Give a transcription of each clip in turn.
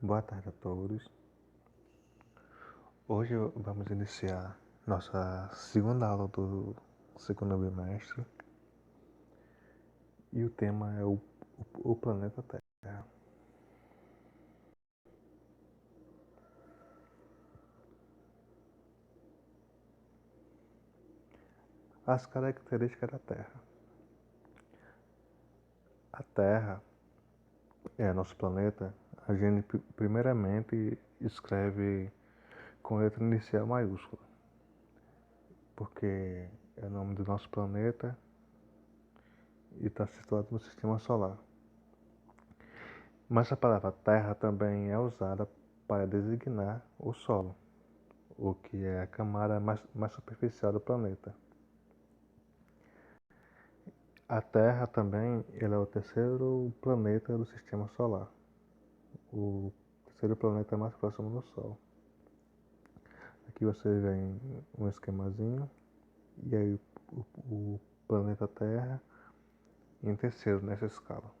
Boa tarde a todos. Hoje vamos iniciar nossa segunda aula do segundo bimestre e o tema é o planeta Terra. As características da Terra. A Terra é nosso planeta. A gente primeiramente escreve com letra inicial maiúscula, porque é o nome do nosso planeta e está situado no sistema solar. Mas a palavra Terra também é usada para designar o solo, o que é a camada mais superficial do planeta. A Terra também é o terceiro planeta do sistema solar, o terceiro planeta mais próximo do Sol. Aqui você vê um esquemazinho e aí o planeta Terra em terceiro nessa escala.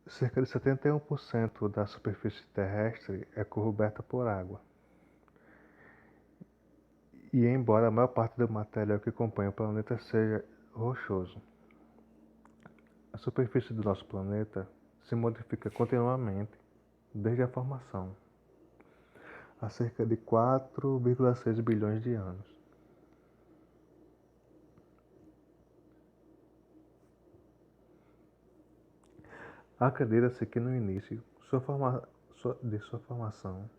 Cerca de 71% da superfície terrestre é coberta por água. E embora a maior parte do material que compõe o planeta seja rochoso, a superfície do nosso planeta se modifica continuamente desde a formação, há cerca de 4,6 bilhões de anos. Acredita-se que no início de sua formação,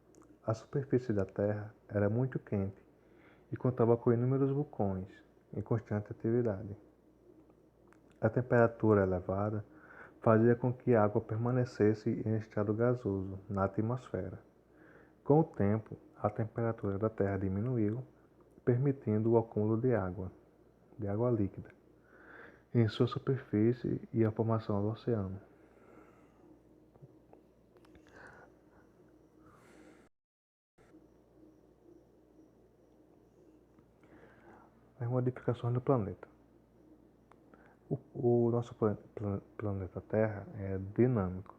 a superfície da Terra era muito quente e contava com inúmeros vulcões em constante atividade. A temperatura elevada fazia com que a água permanecesse em estado gasoso na atmosfera. Com o tempo, a temperatura da Terra diminuiu, permitindo o acúmulo de água líquida, em sua superfície e a formação do oceano. As modificações do planeta. O nosso planeta Terra é dinâmico.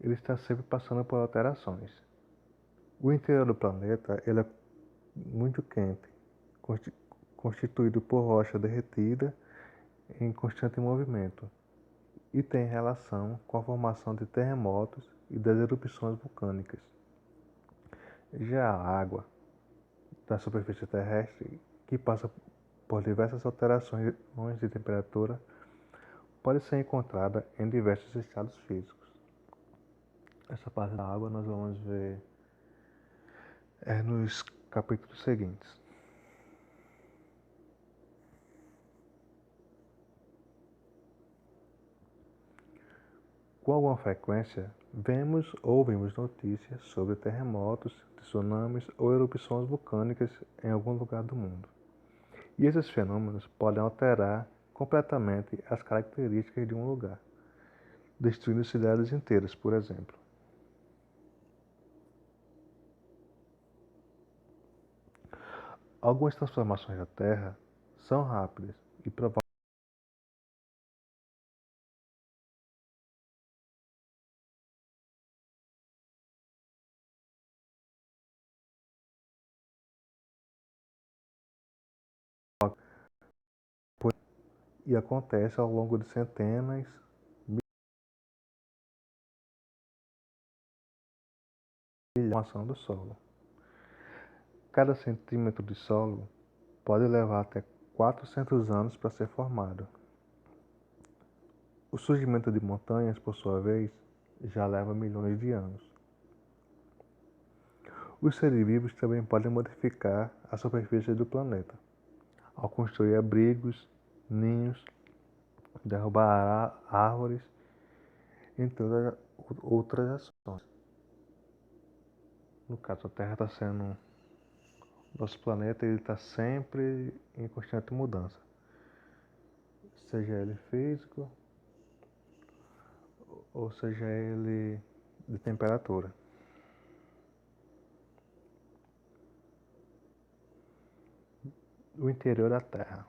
Ele está sempre passando por alterações. O interior do planeta ele é muito quente, constituído por rocha derretida em constante movimento, e tem relação com a formação de terremotos e das erupções vulcânicas. Já a água da superfície terrestre, que passa por diversas alterações de temperatura, pode ser encontrada em diversos estados físicos. Essa parte da água nós vamos ver nos capítulos seguintes. Com alguma frequência, vemos ou ouvimos notícias sobre terremotos, tsunamis ou erupções vulcânicas em algum lugar do mundo. E esses fenômenos podem alterar completamente as características de um lugar, destruindo cidades inteiras, por exemplo. Algumas transformações da Terra são rápidas e provavelmente e acontecem ao longo de centenas de formação do solo. Cada centímetro de solo pode levar até 400 anos para ser formado. O surgimento de montanhas, por sua vez, já leva milhões de anos. Os seres vivos também podem modificar a superfície do planeta, ao construir abrigos, ninhos, derrubar árvores, entre outras ações. No caso, a Terra está sendo... Nosso planeta está sempre em constante mudança, seja ele físico ou seja ele de temperatura. O interior da Terra.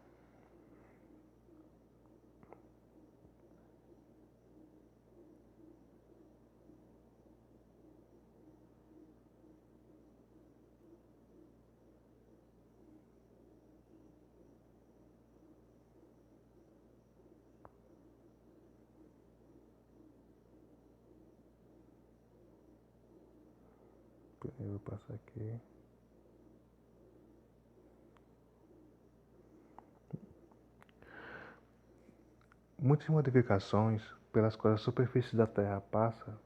Eu vou passar aqui. Muitas modificações pelas quais a superfície da Terra passa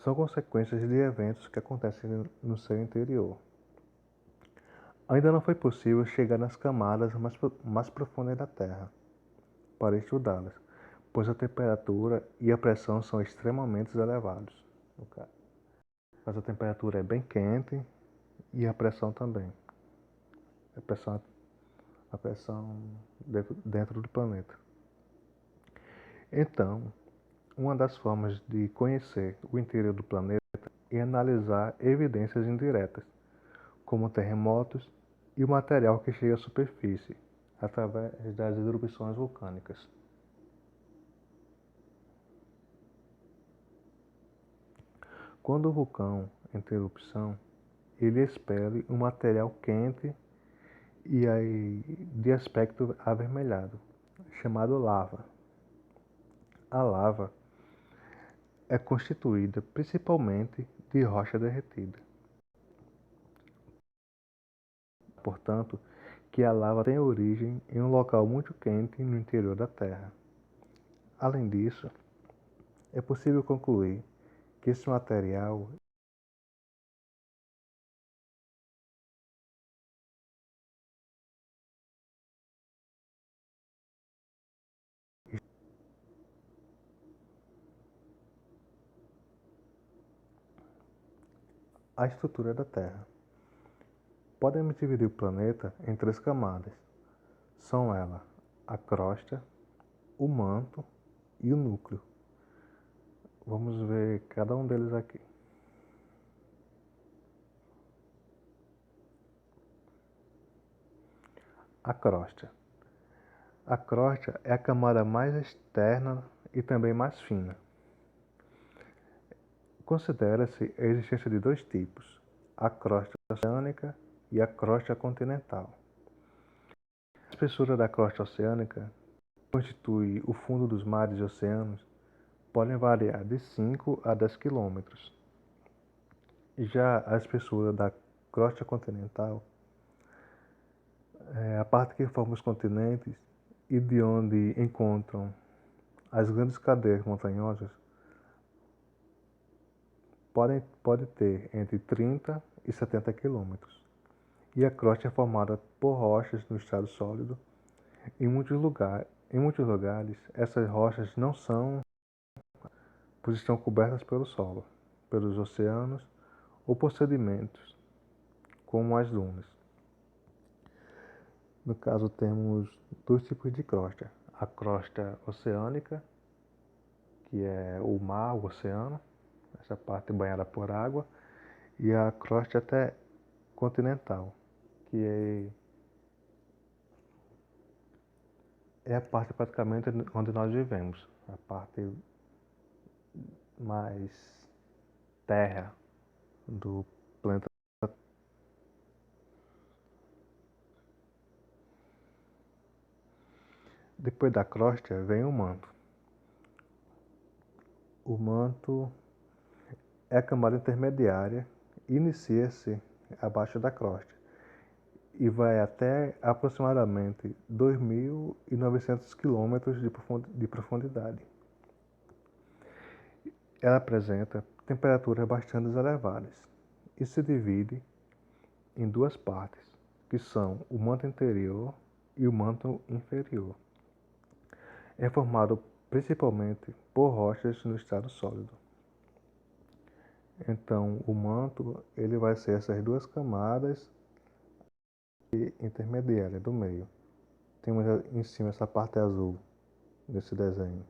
são consequências de eventos que acontecem no seu interior. Ainda não foi possível chegar nas camadas mais profundas da Terra para estudá-las, pois a temperatura e a pressão são extremamente elevados. Mas a temperatura é bem quente e a pressão também. A pressão dentro do planeta. Então, uma das formas de conhecer o interior do planeta é analisar evidências indiretas, como terremotos e o material que chega à superfície, através das erupções vulcânicas. Quando o vulcão entra em erupção, ele expele um material quente e de aspecto avermelhado, chamado lava. A lava é constituída principalmente de rocha derretida. Portanto, que a lava tem origem em um local muito quente no interior da Terra. Além disso, é possível concluir que esse material a estrutura da Terra. Podemos dividir o planeta em três camadas. São elas a crosta, o manto e o núcleo. Vamos ver cada um deles aqui. A crosta. A crosta é a camada mais externa e também mais fina. Considera-se a existência de dois tipos, a crosta oceânica e a crosta continental. A espessura da crosta oceânica, que constitui o fundo dos mares e oceanos, podem variar de 5 a 10 quilômetros. Já a espessura da crosta continental é a parte que forma os continentes e de onde encontram as grandes cadeias montanhosas, pode ter entre 30 e 70 quilômetros. E a crosta é formada por rochas no estado sólido. Em muitos lugares, essas rochas não são, pois estão cobertas pelo solo, pelos oceanos ou por sedimentos, como as dunas. No caso, temos dois tipos de crosta. A crosta oceânica, que é o mar, o oceano, essa parte banhada por água, e a crosta até continental, que é a parte praticamente onde nós vivemos, a parte mais terra do planeta. Depois da crosta vem o manto. O manto é a camada intermediária, inicia-se abaixo da crosta e vai até aproximadamente 2.900 quilômetros de profundidade. Ela apresenta temperaturas bastante elevadas e se divide em duas partes, que são o manto interior e o manto inferior. É formado principalmente por rochas no estado sólido. Então, o manto ele vai ser essas duas camadas intermediária do meio. Temos em cima essa parte azul desse desenho.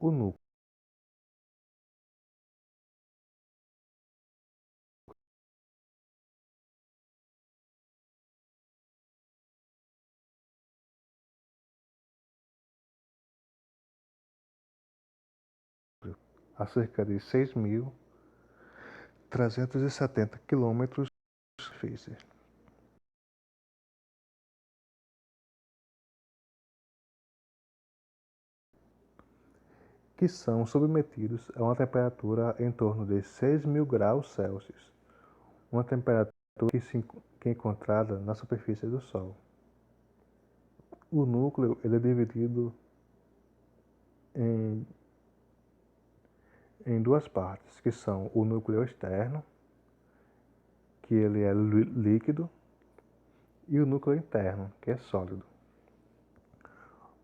O núcleo, a cerca de 6.370 quilômetros de superfície, que são submetidos a uma temperatura em torno de 6.000 graus Celsius, uma temperatura que é encontrada na superfície do Sol. O núcleo ele é dividido em, em duas partes, que são o núcleo externo, que ele é líquido, e o núcleo interno, que é sólido.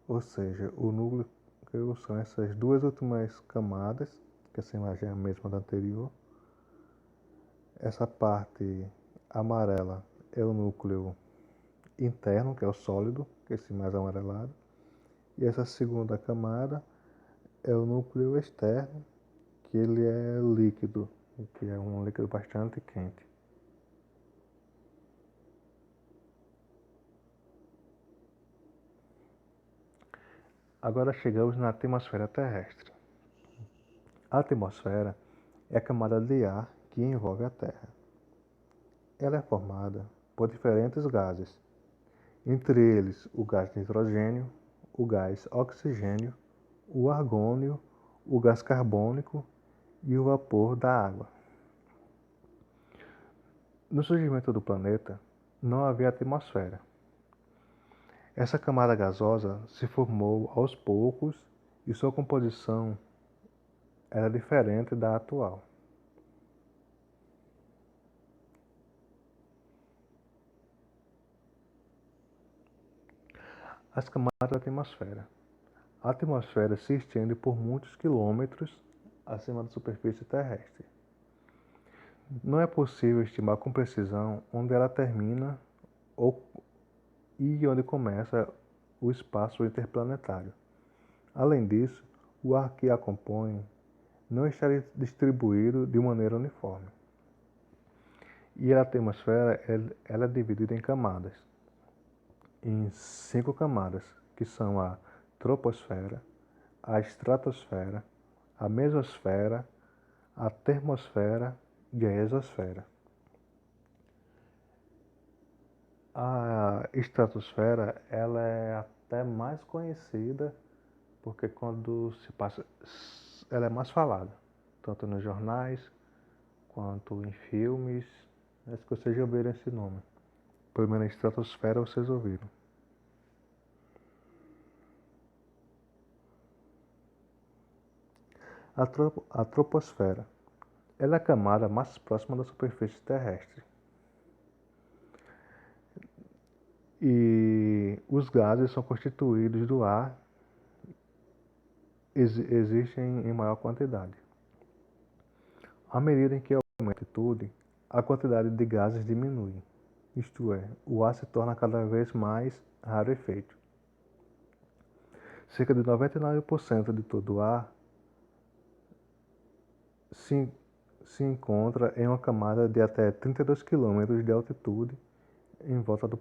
Ou seja, o núcleo são essas duas últimas camadas, que essa imagem é a mesma da anterior. Essa parte amarela é o núcleo interno, que é o sólido, que é esse mais amarelado. E essa segunda camada é o núcleo externo, que ele é líquido, que é um líquido bastante quente. Agora chegamos na atmosfera terrestre. A atmosfera é a camada de ar que envolve a Terra. Ela é formada por diferentes gases, entre eles o gás nitrogênio, o gás oxigênio, o argônio, o gás carbônico e o vapor da água. No surgimento do planeta, não havia atmosfera. Essa camada gasosa se formou aos poucos e sua composição era diferente da atual. As camadas da atmosfera. A atmosfera se estende por muitos quilômetros acima da superfície terrestre. Não é possível estimar com precisão onde ela termina e onde começa o espaço interplanetário. Além disso, o ar que a compõe não está distribuído de maneira uniforme. E a atmosfera ela é dividida em camadas, em 5 camadas, que são a troposfera, a estratosfera, a mesosfera, a termosfera e a exosfera. A estratosfera ela é até mais conhecida porque quando se passa, ela é mais falada, tanto nos jornais quanto em filmes. Acho que vocês já ouviram esse nome. Pelo menos na estratosfera vocês ouviram. A troposfera ela é a camada mais próxima da superfície terrestre. E os gases são constituídos do ar, existem em maior quantidade. À medida em que aumenta a altitude, a quantidade de gases diminui. Isto é, o ar se torna cada vez mais rarefeito. Cerca de 99% de todo o ar se encontra em uma camada de até 32 km de altitude em volta do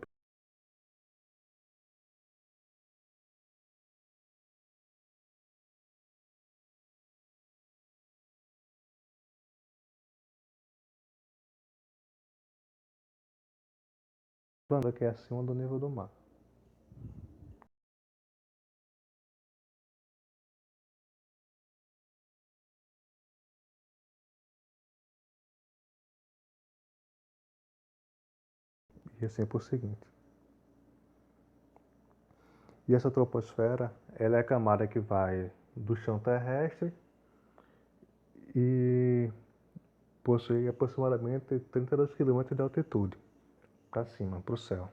planeta, que é acima do nível do mar. E assim por seguinte. E essa troposfera, ela é a camada que vai do chão terrestre e possui aproximadamente 32 km de altitude para cima, para o céu.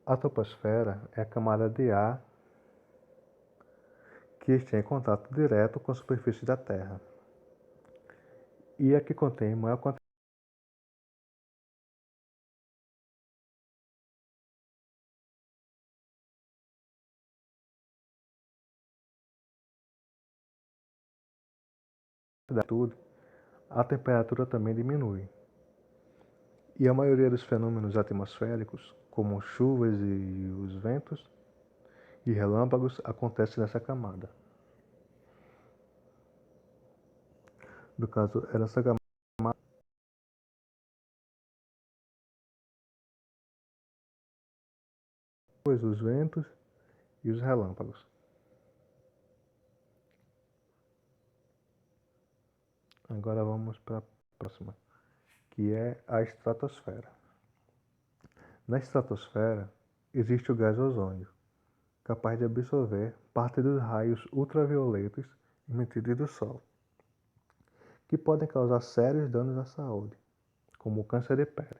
A troposfera é a camada de ar que está em contato direto com a superfície da Terra e a que contém maior quantidade altitude, a temperatura também diminui. E a maioria dos fenômenos atmosféricos, como chuvas e os ventos e relâmpagos, acontece nessa camada. No caso, é nessa camada os ventos e os relâmpagos. Agora vamos para a próxima, que é a estratosfera. Na estratosfera existe o gás ozônio, capaz de absorver parte dos raios ultravioletas emitidos do Sol, que podem causar sérios danos à saúde, como o câncer de pele,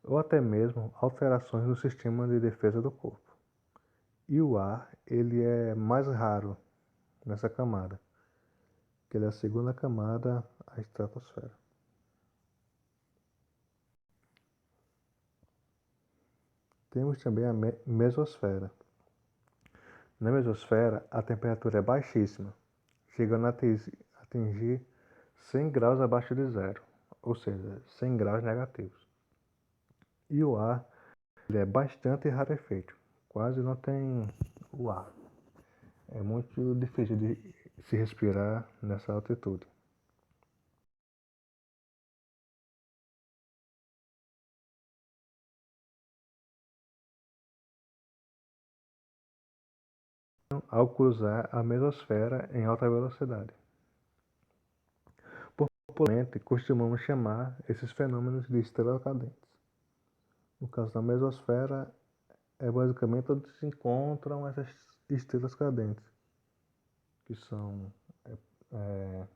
ou até mesmo alterações no sistema de defesa do corpo. E o ar, ele é mais raro nessa camada, que ele é a segunda camada, a estratosfera. Temos também a mesosfera. Na mesosfera, a temperatura é baixíssima, chegando a atingir 100 graus abaixo de zero, ou seja, 100 graus negativos. E o ar, ele é bastante rarefeito, quase não tem o ar. É muito difícil de se respirar nessa altitude. Ao cruzar a mesosfera em alta velocidade. Popularmente, costumamos chamar esses fenômenos de estrelas cadentes. No caso da mesosfera, é basicamente onde se encontram essas estrelas cadentes, que são é,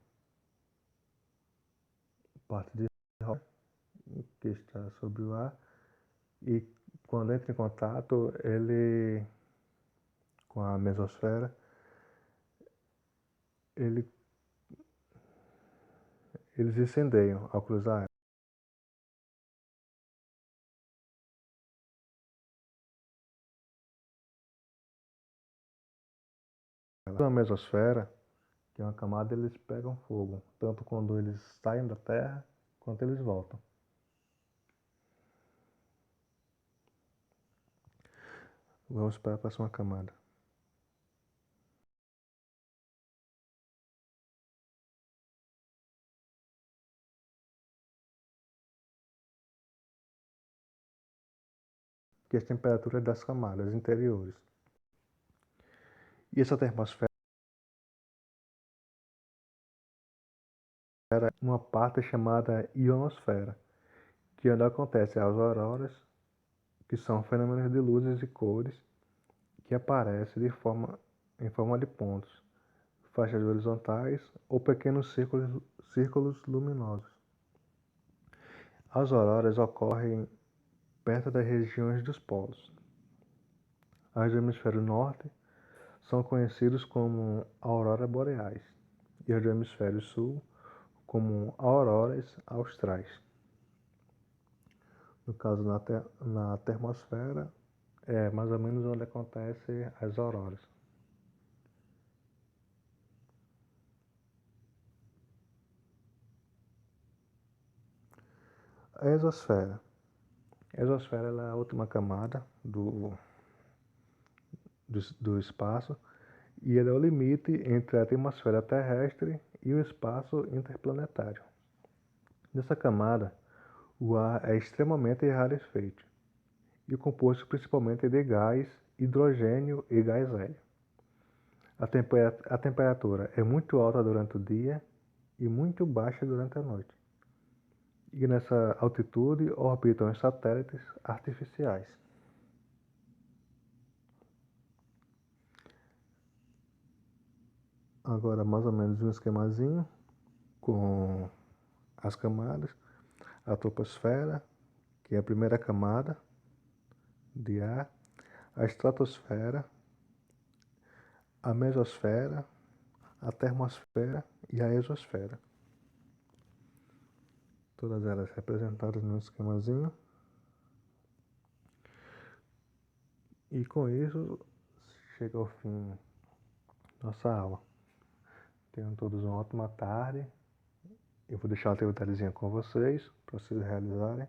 parte de rocha que está sobre o ar, e quando entra em contato ele com a mesosfera, ele, eles incendeiam ao cruzar ela. Na mesosfera, que é uma camada, eles pegam fogo, tanto quando eles saem da Terra, quanto eles voltam. Vamos para a próxima camada. Que é as temperaturas das camadas interiores. E essa termosfera é uma parte chamada ionosfera, que é onde acontecem as auroras, que são fenômenos de luzes e cores que aparecem em forma de pontos, faixas horizontais ou pequenos círculos luminosos. As auroras ocorrem perto das regiões dos polos. As do hemisfério norte são conhecidos como auroras boreais e as do hemisfério sul como auroras austrais. No caso, na termosfera, é mais ou menos onde acontecem as auroras. A exosfera. A exosfera é a última camada do espaço e ela é o limite entre a atmosfera terrestre e o espaço interplanetário. Nessa camada, o ar é extremamente rarefeito e composto principalmente de gás, hidrogênio e gás hélio. A temperatura é muito alta durante o dia e muito baixa durante a noite. E nessa altitude orbitam os satélites artificiais. Agora, mais ou menos um esquemazinho com as camadas. A troposfera, que é a primeira camada de ar, a estratosfera, a mesosfera, a termosfera e a exosfera. Todas elas representadas no esquemazinho. E com isso chega ao fim nossa aula. Tenham todos uma ótima tarde. Eu vou deixar uma atividadezinha com vocês, para vocês realizarem.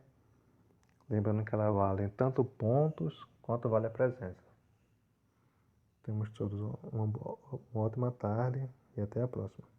Lembrando que ela vale tanto pontos, quanto vale a presença. Temos todos uma ótima tarde e até a próxima.